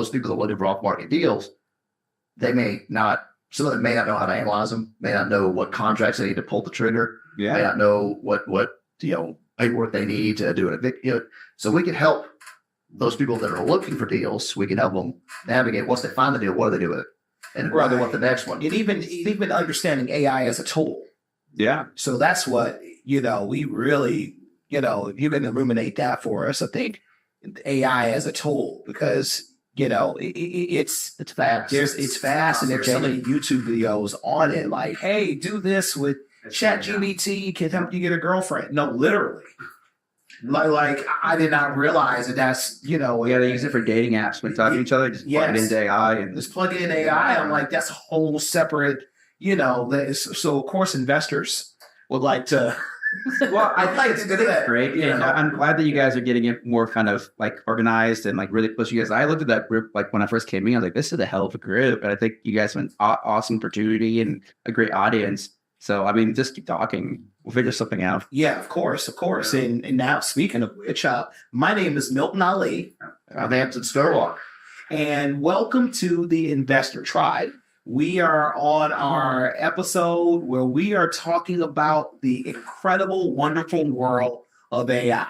those people that are looking for off-market deals, some of them may not know how to analyze them, may not know what contracts they need to pull the trigger, may not know what paperwork they need to do it. So we can help those people that are looking for deals. We can help them navigate once they find the deal, what do they do with it, and rather what the next one. And even understanding AI as a tool. Yeah. So that's what we really if you can ruminate that for us, I think AI as a tool, because it's fast. It's fast, and there's so many YouTube videos on it. Like, hey, do this with ChatGPT can help you get a girlfriend. No, literally. Like I did not realize that's they use it for dating apps when talking to each other. Just plug it into AI and just plug it in AI. I'm like, that's a whole separate. So of course investors would like to. Well, I think it's great. Yeah, I'm glad that you guys are getting it more kind of like organized and like really pushing you guys. I looked at that group like when I first came in. I was like, this is a hell of a group, and I think you guys have an awesome opportunity and a great audience. So I mean, just keep talking. We'll figure something out. Yeah, of course. And now speaking of which, my name is Milton Ali. I'm Hampton Sturlock. And welcome to the Investor Tribe. We are on our episode where we are talking about the incredible, wonderful world of AI.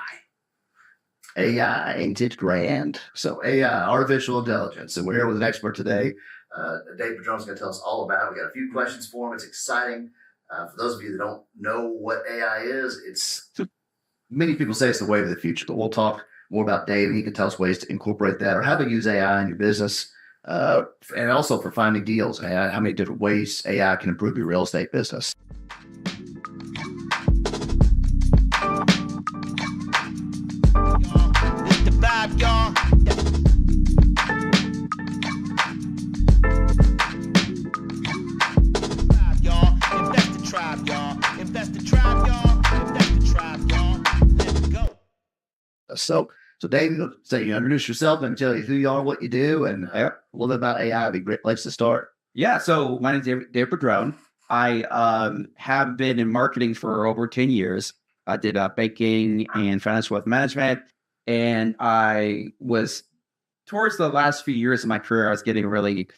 AI ain't it grand? So AI, artificial intelligence. And we're here with an expert today. David Padron is going to tell us all about it. We got a few questions for him. It's exciting. For those of you that don't know what AI is, many people say it's the way of the future, but we'll talk more about Dave. He can tell us ways to incorporate that or how to use AI in your business, and also for finding deals, how many different ways AI can improve your real estate business. It's the vibe, y'all. So Dave, so you introduce yourself and tell you who you are, what you do, and a little bit about AI would be a great place to start. Yeah. So my name is David Padron. I have been in marketing for over 10 years. I did banking and financial wealth management. And I was, towards the last few years of my career, I was getting really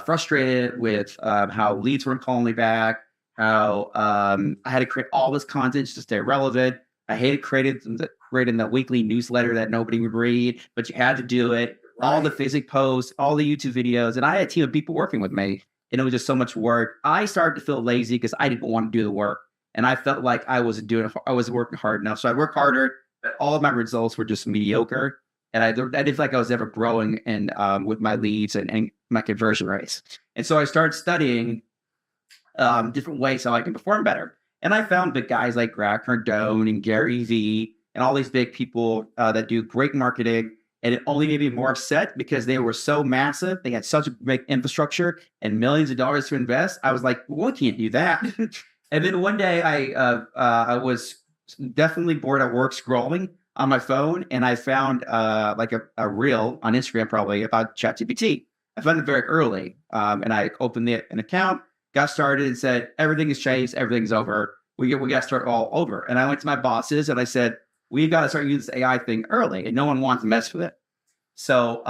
frustrated with how leads weren't calling me back, how I had to create all this content just to stay relevant. I hated creating the weekly newsletter that nobody would read, but you had to do it. Right. All the Facebook posts, all the YouTube videos, and I had a team of people working with me, and it was just so much work. I started to feel lazy because I didn't want to do the work, and I felt like I wasn't working hard enough. So I worked harder, but all of my results were just mediocre, and I didn't feel like I was ever growing and with my leads and my conversion rates. And so I started studying different ways how I can perform better. And I found that guys like Grant Cardone and Gary Vee and all these big people that do great marketing, and it only made me more upset because they were so massive. They had such a big infrastructure and millions of dollars to invest. I was like, well, I can't do that. And then one day I was definitely bored at work scrolling on my phone, and I found like a reel on Instagram probably about ChatGPT. I found it very early, and I opened an account, got started, and said, everything has changed, everything's over. We got to start all over. And I went to my bosses and I said, we've got to start using this AI thing early, and no one wants to mess with it. So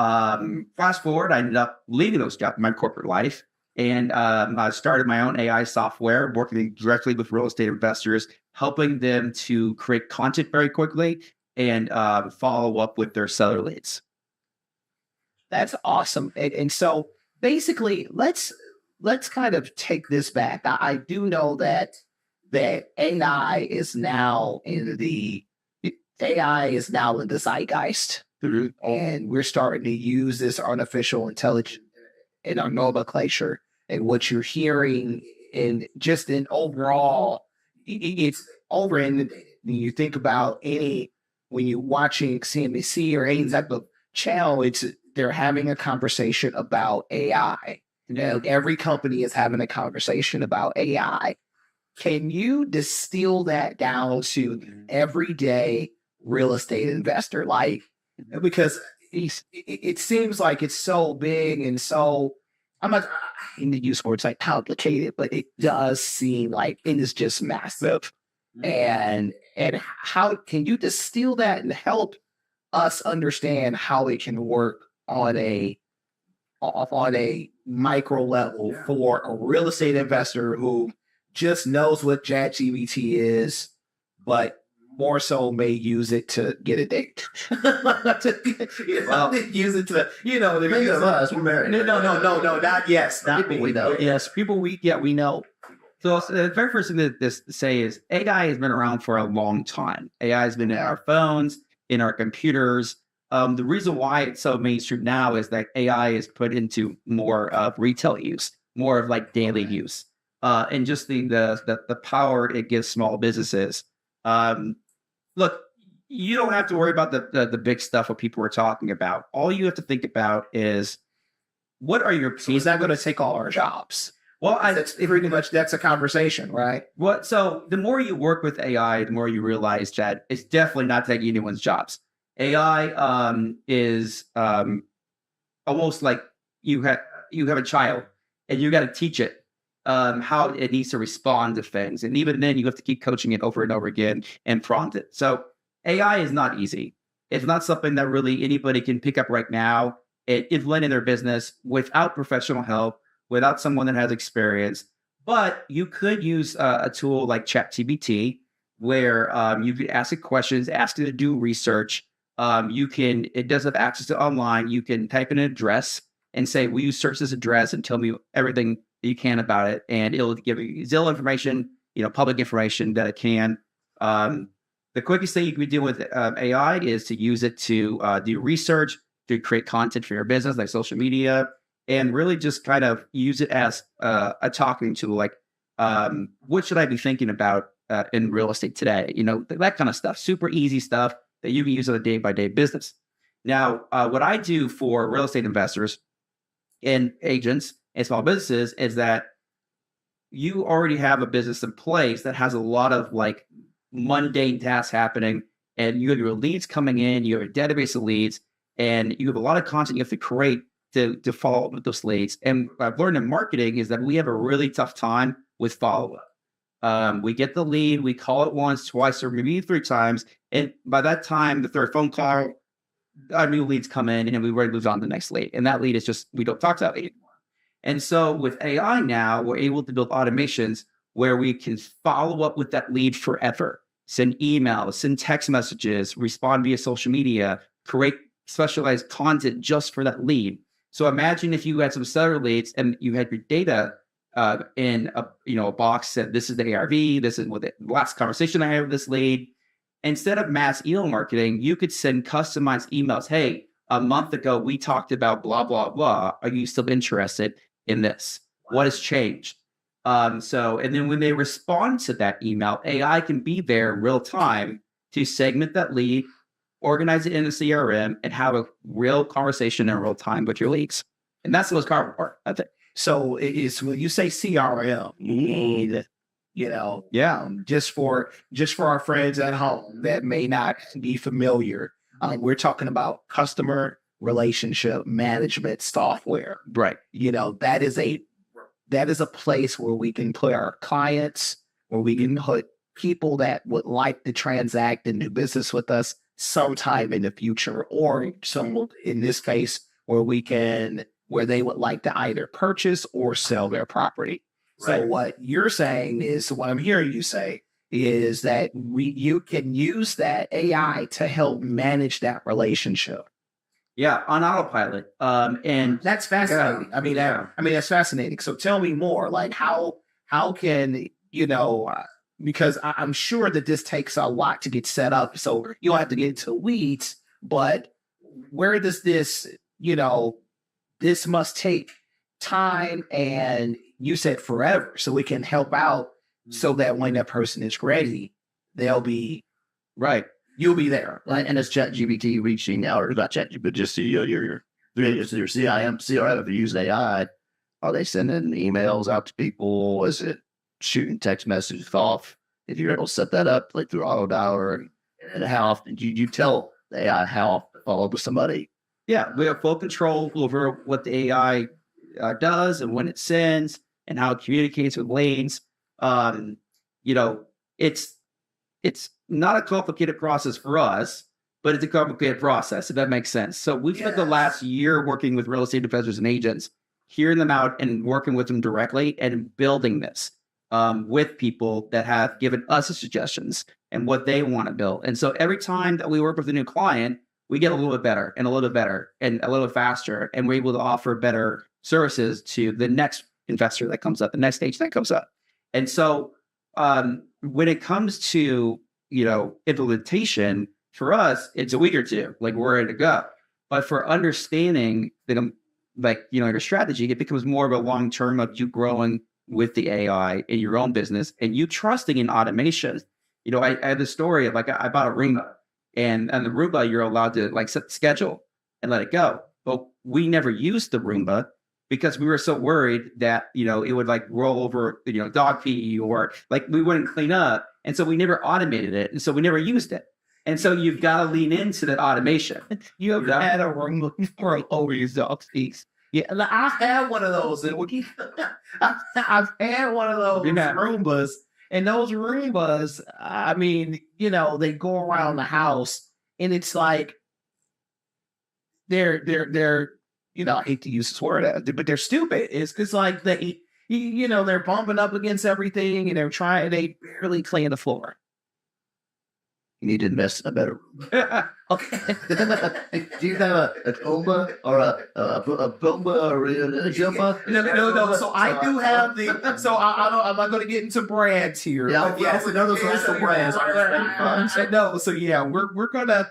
fast forward, I ended up leaving those jobs in my corporate life, and I started my own AI software, working directly with real estate investors, helping them to create content very quickly and follow up with their seller leads. That's awesome. And so basically, let's kind of take this back. I do know that AI is now in the zeitgeist. Mm-hmm. And we're starting to use this artificial intelligence in our nomenclature, and what you're hearing and just in overall, it's over inundated. When you think about when you're watching CNBC or any type of channel, they're having a conversation about AI. Every company is having a conversation about AI. Can you distill that down to everyday real estate investor? Because it seems like it's so big and so, I'm not going to use words like complicated, but it does seem like it is just massive. And how can you distill that and help us understand how it can work on a on a micro level for a real estate investor who just knows what ChatGPT is, but more so may use it to get a date. Use it to, Think of us, we're married. no, not yes, not People we know. Yes, people we know. So the very first thing that this say is AI has been around for a long time. AI has been in our phones, in our computers. The reason why it's so mainstream now is that AI is put into more of retail use, more of like daily use, and just the power it gives small businesses. Look, you don't have to worry about the big stuff what people are talking about. All you have to think about is what are your So is that going to take all our jobs? well, That's pretty much, that's a conversation, right? so the more you work with AI, the more you realize that it's definitely not taking anyone's jobs. AI is almost like you have a child and you got to teach it how it needs to respond to things, and even then you have to keep coaching it over and over again and prompt it. So AI is not easy. It's not something that really anybody can pick up right now and implement in their business without professional help, without someone that has experience. But you could use a tool like ChatGPT, where you could ask it questions, ask it to do research. It does have access to online. You can type in an address and say, will you search this address and tell me everything that you can about it? And it'll give you Zillow information, public information that it can. The quickest thing you can do with AI is to use it to do research, to create content for your business, like social media, and really just kind of use it as a talking tool. Like, what should I be thinking about in real estate today? That kind of stuff, super easy stuff that you can use on a day-by-day business. Now, what I do for real estate investors and agents and small businesses is that you already have a business in place that has a lot of like mundane tasks happening, and you have your leads coming in, you have a database of leads, and you have a lot of content you have to create to follow up with those leads. And what I've learned in marketing is that we have a really tough time with follow-up. We get the lead, we call it once, twice, or maybe 3 times. And by that time, the third phone call, our new leads come in and we already moved on to the next lead. And that lead is just, we don't talk to that lead anymore. And so with AI now, we're able to build automations where we can follow up with that lead forever, send emails, send text messages, respond via social media, create specialized content just for that lead. So imagine if you had some seller leads and you had your data in a box that this is the ARV, this is what the last conversation I had with this lead. Instead of mass email marketing, you could send customized emails. Hey, a month ago we talked about blah blah blah. Are you still interested in this? What has changed? And then when they respond to that email, AI can be there in real time to segment that lead, organize it in the CRM, and have a real conversation in real time with your leads. And that's the most powerful part, I think. So it's when you say CRM, you need, just for our friends at home that may not be familiar, we're talking about customer relationship management software. Right. That is a place where we can put our clients, where we can put people that would like to transact and do business with us sometime in the future, or some, in this case, where they would like to either purchase or sell their property. Right. So what you're saying is, what I'm hearing you say is that you can use that AI to help manage that relationship. Yeah, on autopilot. And that's fascinating. That's fascinating. So tell me more, like how can, because I'm sure that this takes a lot to get set up. So you'll have to get into weeds, but where does this, this must take time, and you said forever, so we can help out so that when that person is ready, they'll be right. You'll be there. Right. And it's ChatGPT reaching out, or not ChatGPT, but just your CRM, if you use AI, are they sending emails out to people? Is it shooting text messages off? If you're able to set that up like through auto dialer, and how often you tell the AI how often to follow up with somebody? Yeah, we have full control over what the AI does and when it sends and how it communicates with lanes. It's not a complicated process for us. but it's a complicated process, if that makes sense. So we've spent the last year working with real estate investors and agents, hearing them out and working with them directly and building this with people that have given us the suggestions and what they want to build. And so every time that we work with a new client, we get a little bit better and a little bit better and a little bit faster. And we're able to offer better services to the next investor that comes up, the next stage that comes up. And so when it comes to, implementation, for us, it's a week or two, like we're ready to go. But for understanding that, your strategy, it becomes more of a long-term of you growing with the AI in your own business and you trusting in automation. I had the story of I bought a Roomba and the Roomba, you're allowed to set the schedule and let it go. But we never used the Roomba because we were so worried that, it would roll over, dog pee or we wouldn't clean up. And so we never automated it. And so we never used it. And so you've got to lean into that automation. You ever had a Roomba for over your dog's feet? Yeah, I've had one of those. I've had one of those Roombas. And those Roombas, they go around the house and it's they're I hate to use this word, but they're stupid. It's they're bumping up against everything and they barely clean the floor. You need to invest in a better Roomba. Okay. Do you have a Roomba or a Boomba or a Jumba? No. So I do have the. So I'm not going to get into brands here. Yeah, yes, I know those are some brands. No, so yeah, we're gonna,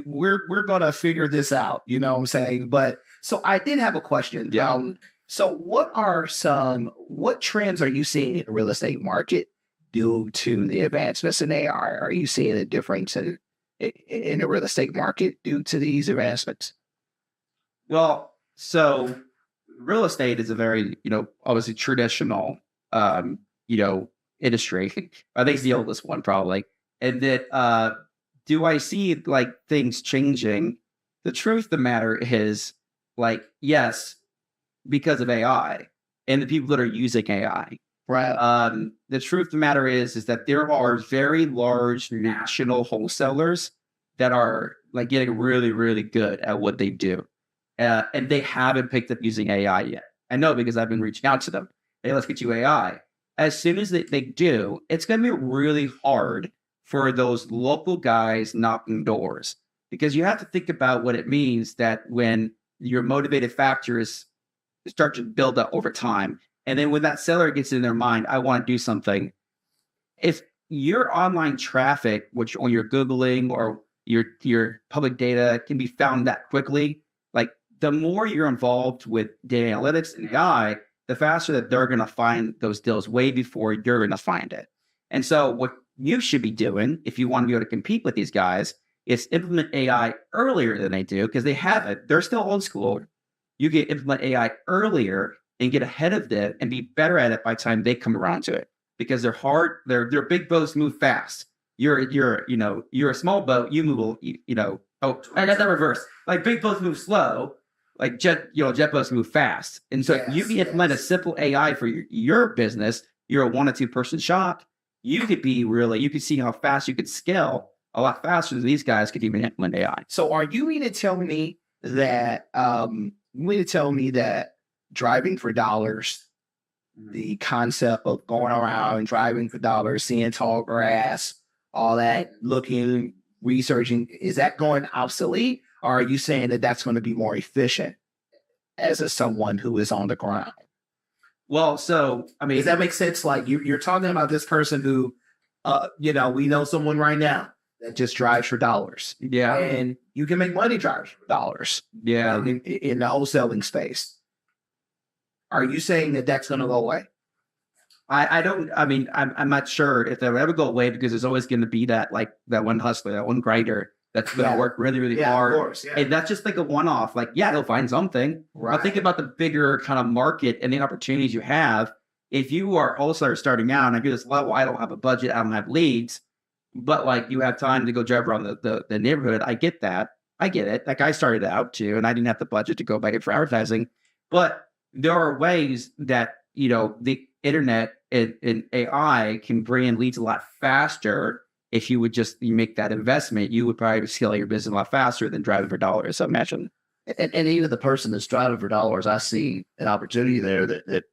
we're gonna figure this out. You know what I'm saying? But so I did have a question. Yeah. So what trends are you seeing in the real estate market due to the advancements in AI? Are you seeing a difference in the real estate market due to these advancements? Well, so real estate is a very, obviously traditional, industry. I think it's the oldest one probably. And that, do I see things changing? The truth of the matter is yes, because of AI and the people that are using AI. Right. The truth of the matter is that there are very large national wholesalers that are getting really, really good at what they do. And they haven't picked up using AI yet. I know because I've been reaching out to them. Hey, let's get you AI. As soon as they do, it's going to be really hard for those local guys knocking doors because you have to think about what it means that when your motivated factors start to build up over time. And then when that seller gets in their mind, I want to do something. If your online traffic, which when you're Googling or your public data can be found that quickly, the more you're involved with data analytics and AI, the faster that they're going to find those deals way before you're going to find it. And so what you should be doing if you want to be able to compete with these guys is implement AI earlier than they do because they have it. They're still old school. You can implement AI earlier and get ahead of it and be better at it by the time they come around to it because they're hard. They're big boats move fast. You're a small boat. You move, Oh, I got that reverse. Big boats move slow. Jet boats move fast. And so you can implement a simple AI for your business. You're a 1 or 2 person shop. You could see how fast you could scale a lot faster than these guys could even implement AI. So are you going to tell me that, driving for dollars, the concept of going around driving for dollars, seeing tall grass, all that, looking, researching, is that going obsolete? Or are you saying that that's going to be more efficient as someone who is on the ground? Well, so, does that make sense? You're talking about this person who, we know someone right now that just drives for dollars. Yeah. And you can make money driving for dollars. Yeah. In the wholesaling space. Are you saying that that's going to go away? I'm not sure if that will ever go away because there's always going to be that one hustler, that one grinder that's going to work really, really hard. Of course, yeah. And that's just a one-off. They'll find something. Right. I think about the bigger kind of market and the opportunities you have. If you are also starting out and I do this level, I don't have a budget, I don't have leads, but you have time to go drive around the neighborhood. I get that. I get it. I started out too, and I didn't have the budget to go buy it for advertising. But there are ways that, the internet and AI can bring in leads a lot faster if you would just make that investment, you would probably scale your business a lot faster than driving for dollars. So imagine. And even the person that's driving for dollars, I see an opportunity there that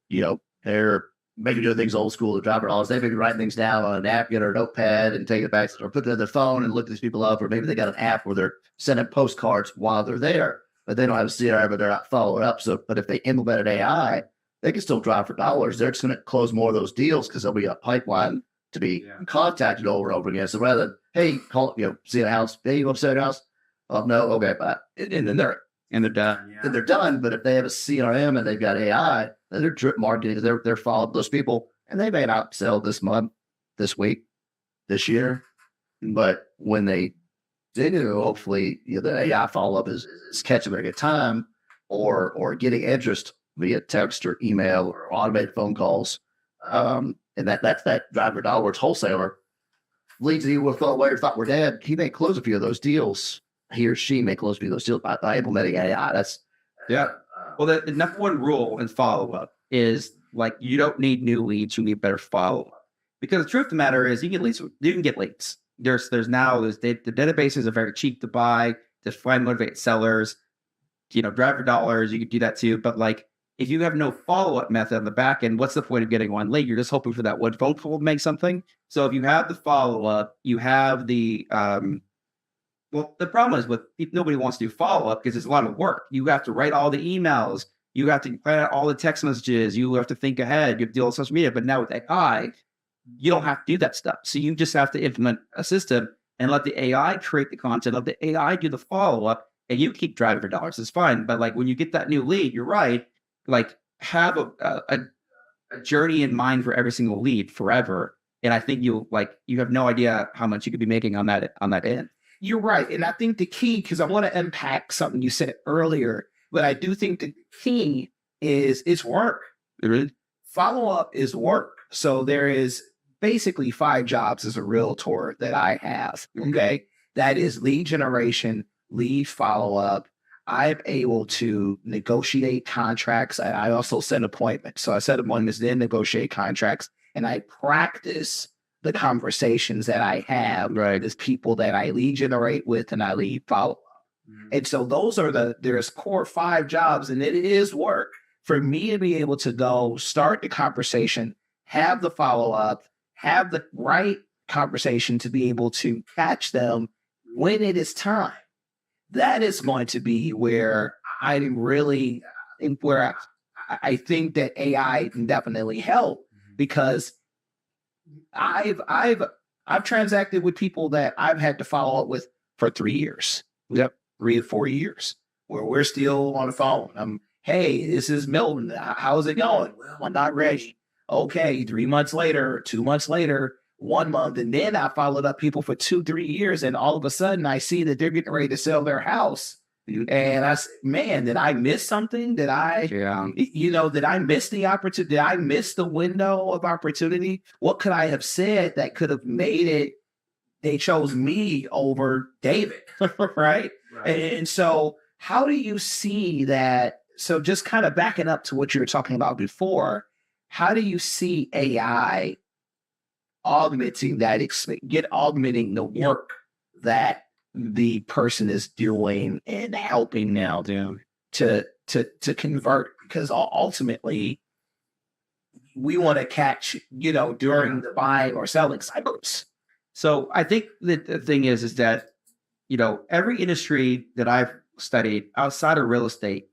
they're maybe doing things old school to drive for dollars. They may be writing things down on a napkin or a notepad and take it back or put it on their phone and look these people up, or maybe they got an app where they're sending postcards while they're there, but they don't have a CRM, but they're not following up. So, but if they implemented AI, they can still drive for dollars. They're just going to close more of those deals because there'll be a pipeline to be contacted over and over again. So rather than, hey, call, see a house, hey, you want to sell your house? Oh, no, okay, bye. And then they're done. Then they're done. But if they have a CRM and they've got AI, then they're drip marketing. They're following those people, and they may not sell this month, this week, this year. But when they do, hopefully the AI follow up is catching them at a good time, or getting interest via text or email or automated phone calls. And that's that driver dollars wholesaler leads to you with thought we're dead. He may close a few of those deals. He or she may close a few of those deals by implementing AI. That's Well, the number one rule in follow up is like you don't need new leads; you need better follow up. Because the truth of the matter is, you can get leads. The databases are very cheap to buy to find motivated sellers. Drive for dollars. You can do that too. But like, if you have no follow up method on the back end, what's the point of getting one lead? You're just hoping for that one phone call to make something. So if you have the follow up, you have the well, the problem is nobody wants to do follow-up because it's a lot of work. You have to write all the emails. You have to plan out all the text messages. You have to think ahead. You have to deal with social media. But now with AI, you don't have to do that stuff. So you just have to implement a system and let the AI create the content, let the AI do the follow-up, and you keep driving for dollars. It's fine. But like when you get that new lead, you're right. Like have a journey in mind for every single lead forever. And I think you have no idea how much you could be making on that end. You're right. And I think the key, because I want to unpack something you said earlier, but I do think the key is it's work. Really? Follow-up is work. So there is basically 5 jobs as a realtor that I have. Okay. That is lead generation, lead follow-up. I'm able to negotiate contracts. I also set appointments. So I set appointments, then negotiate contracts, and I practice the conversations that I have with people that I lead generate with and I lead follow up. Mm-hmm. And so those are there's core 5 jobs, and it is work for me to be able to go start the conversation, have the follow up, have the right conversation to be able to catch them when it is time. That is going to be where I think that AI can definitely help, because I've transacted with people that I've had to follow up with for 3 years. Yep. 3 to 4 years where we're still on the phone. Hey, this is Milton. How's it going? Well, I'm not ready. Okay. 3 months later, 2 months later, 1 month. And then I followed up people for 2-3 years. And all of a sudden I see that they're getting ready to sell their house. And I said, man, did I miss something? Did I miss the opportunity? Did I miss the window of opportunity? What could I have said that could have made it? They chose me over David, right? And so how do you see that? So just kind of backing up to what you were talking about before, how do you see AI augmenting the work that the person is doing and helping now to convert? Because ultimately we want to catch, during the buying or selling cycles. So I think that the thing is that, every industry that I've studied outside of real estate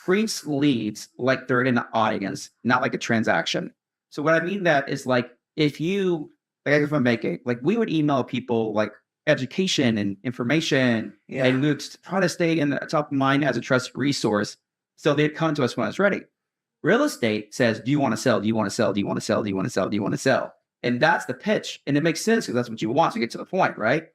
treats leads like they're in an audience, not like a transaction. So what I mean that is like, if I'm making, like we would email people like education and information, and we would try to stay in the top of mind as a trusted resource. So they'd come to us when it's ready. Real estate says, do you want to sell? Do you want to sell? Do you want to sell? Do you want to sell? Do you want to sell? And that's the pitch. And it makes sense because that's what you want to get to the point, right?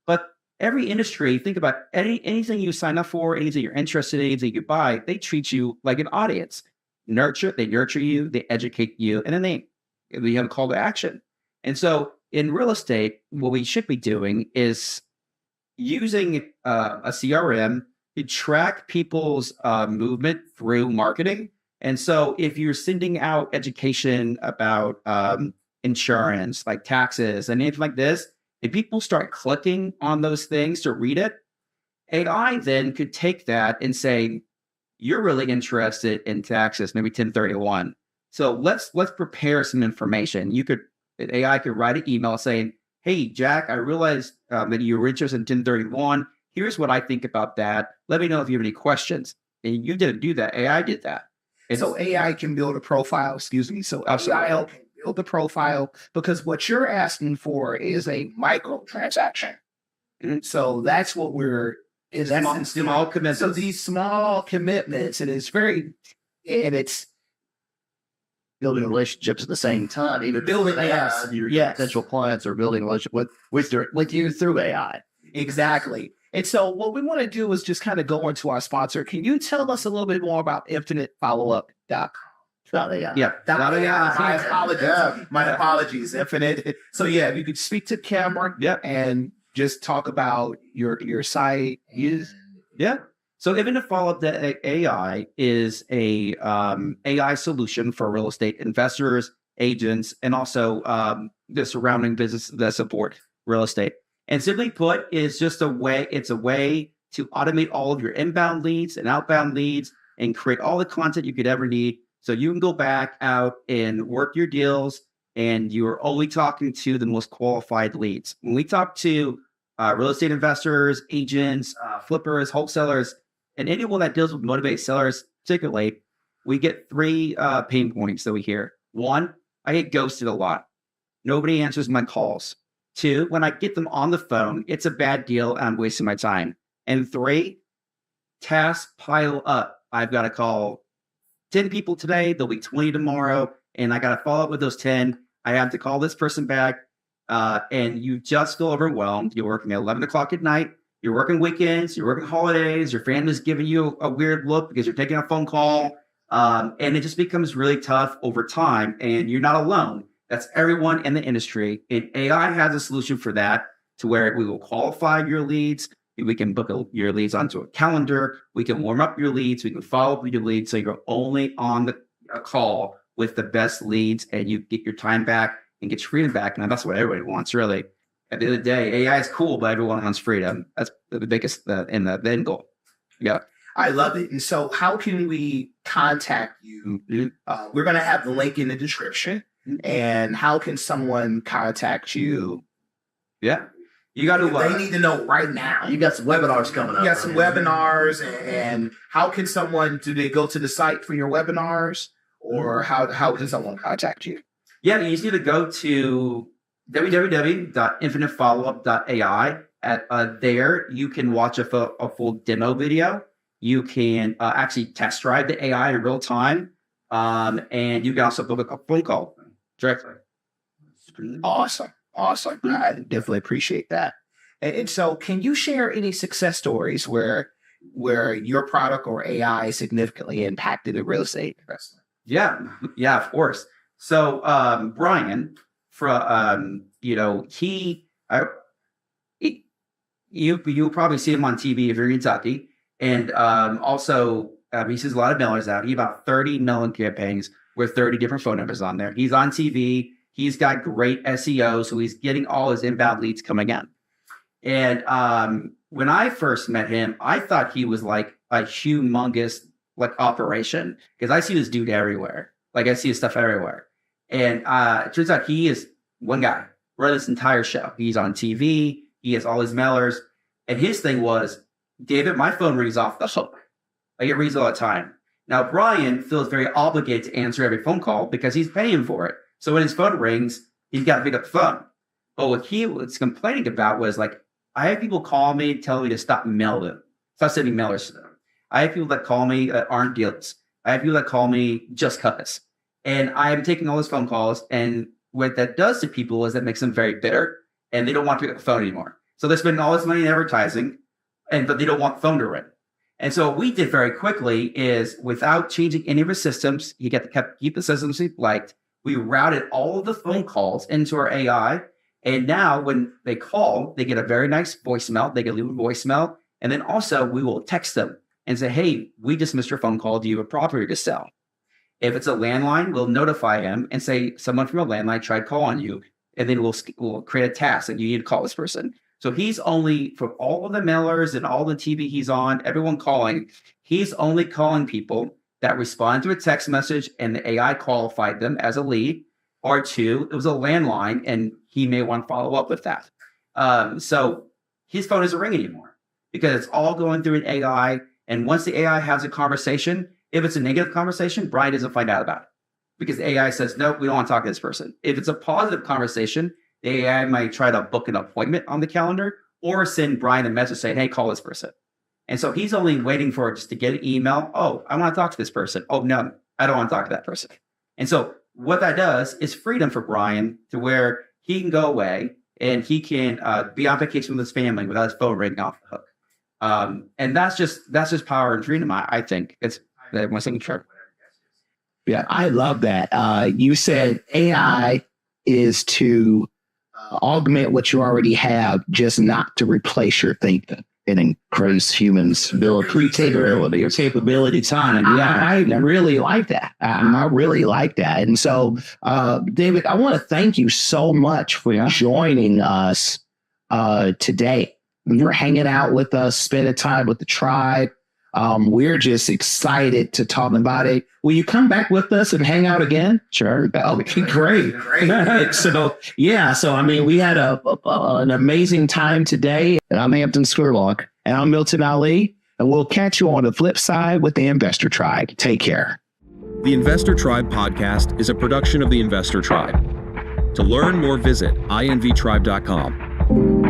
But every industry, think about anything you sign up for, anything you're interested in, anything you buy, they treat you like an audience. They nurture you, they educate you, and then they have a call to action. And so in real estate, what we should be doing is using a CRM to track people's movement through marketing. And so if you're sending out education about insurance, like taxes and anything like this, if people start clicking on those things to read it, AI then could take that and say, you're really interested in taxes, maybe 1031. So let's prepare some information. AI could write an email saying, hey, Jack, I realized that you were interested in 1031. Here's what I think about that. Let me know if you have any questions. And you didn't do that. AI did that. So AI can build a profile, excuse me. So Absolutely. AI can build the profile because what you're asking for is a microtransaction. So that's what we're, in essence, Small commitments. So these small commitments, and it's building relationships at the same time, even Building, your yes. potential clients are building a relationship with you through AI. Exactly. And so what we want to do is just kind of go into our sponsor. Can you tell us a little bit more about infinitefollowup.com? AI. Yeah. My apologies. My apologies, Infinite. So yeah, if you could speak to the camera and just talk about your site. Yeah. So Infinite Follow-Up AI is a AI solution for real estate investors, agents, and also the surrounding business that support real estate. And simply put, it's a way to automate all of your inbound leads and outbound leads and create all the content you could ever need. So you can go back out and work your deals and you're only talking to the most qualified leads. When we talk to real estate investors, agents, flippers, wholesalers, and anyone that deals with motivated sellers, particularly, we get three pain points that we hear. One, I get ghosted a lot. Nobody answers my calls. Two, when I get them on the phone, it's a bad deal and I'm wasting my time. And three, tasks pile up. I've got to call 10 people today, there'll be 20 tomorrow, and I got to follow up with those 10. I have to call this person back, and you just feel overwhelmed. You're working at 11 o'clock at night. You're working weekends. You're working holidays. Your family's giving you a weird look because you're taking a phone call, and it just becomes really tough over time, and you're not alone. That's everyone in the industry. And AI has a solution for that to where we will qualify your leads. We can book your leads onto a calendar. We can warm up your leads. We can follow up with your leads. So you're only on a call with the best leads and you get your time back and get your freedom back. And that's what everybody wants, really. At the end of the day, AI is cool, but everyone wants freedom. That's the biggest and the end goal. Yeah. I love it. And so how can we contact you? We're going to have the link in the description. And how can someone contact you? Yeah. You got to. They need to know right now. You got some webinars coming up. You got some webinars, and how can someone? Do they go to the site for your webinars, or how can someone contact you? Yeah, you just need to go to www.infinitefollowup.ai. There, you can watch a full demo video. You can actually test drive the AI in real time, and you can also book a phone call directly. Awesome. I definitely appreciate that. And so can you share any success stories where your product or AI significantly impacted the real estate investment? Yeah, of course. So Brian, you'll probably see him on TV if you're in Kentucky. And also he sees a lot of mailers out. He about 30 mailing campaigns with 30 different phone numbers on there. He's on TV. He's got great SEO, so he's getting all his inbound leads coming in. And when I first met him, I thought he was like a humongous operation because I see this dude everywhere. Like I see his stuff everywhere. And it turns out he is one guy running this entire show. He's on TV. He has all his mailers. And his thing was, David, my phone rings off the hook. Like it rings all the time. Now, Brian feels very obligated to answer every phone call because he's paying for it. So when his phone rings, he's got to pick up the phone. But what he was complaining about was like, I have people call me telling me to stop sending mailers to them. I have people that call me that aren't dealers. I have people that call me just cuz. And I'm taking all those phone calls. And what that does to people is that makes them very bitter and they don't want to pick up the phone anymore. So they're spending all this money in advertising, but they don't want the phone to ring. And so what we did very quickly is without changing any of our systems, you get to keep the systems we liked. We routed all of the phone calls into our AI. And now when they call, they get a very nice voicemail. They can leave a voicemail. And then also we will text them and say, hey, we just missed your phone call. Do you have a property to sell? If it's a landline, we'll notify him and say, someone from a landline tried calling you. and then we'll create a task that you need to call this person. So he's only, for all of the mailers and all the TV he's on, everyone calling, he's only calling people that respond to a text message and the AI qualified them as a lead, or two, it was a landline and he may want to follow up with that. So his phone doesn't ring anymore because it's all going through an AI. And once the AI has a conversation, if it's a negative conversation, Brian doesn't find out about it because the AI says, nope, we don't want to talk to this person. If it's a positive conversation, the AI might try to book an appointment on the calendar or send Brian a message saying, hey, call this person. And so he's only waiting for just to get an email. Oh, I want to talk to this person. Oh, no, I don't want to talk to that person. And so what that does is freedom for Brian to where he can go away and he can be on vacation with his family without his phone ringing off the hook. And that's just power and freedom. I think it's my signature. Yeah, I love that. You said AI is to augment what you already have, just not to replace your thinking. It increases humans' capability time. Yeah, I really like that. I really like that. And so, David, I want to thank you so much for joining us today. You're hanging out with us, spending time with the tribe. We're just excited to talk about it. Will you come back with us and hang out again? Sure. That would be great. So, I mean, we had an amazing time today. And I'm Hampton Scurlock. And I'm Milton Ali. And we'll catch you on the flip side with the Investor Tribe. Take care. The Investor Tribe podcast is a production of the Investor Tribe. To learn more, visit invtribe.com.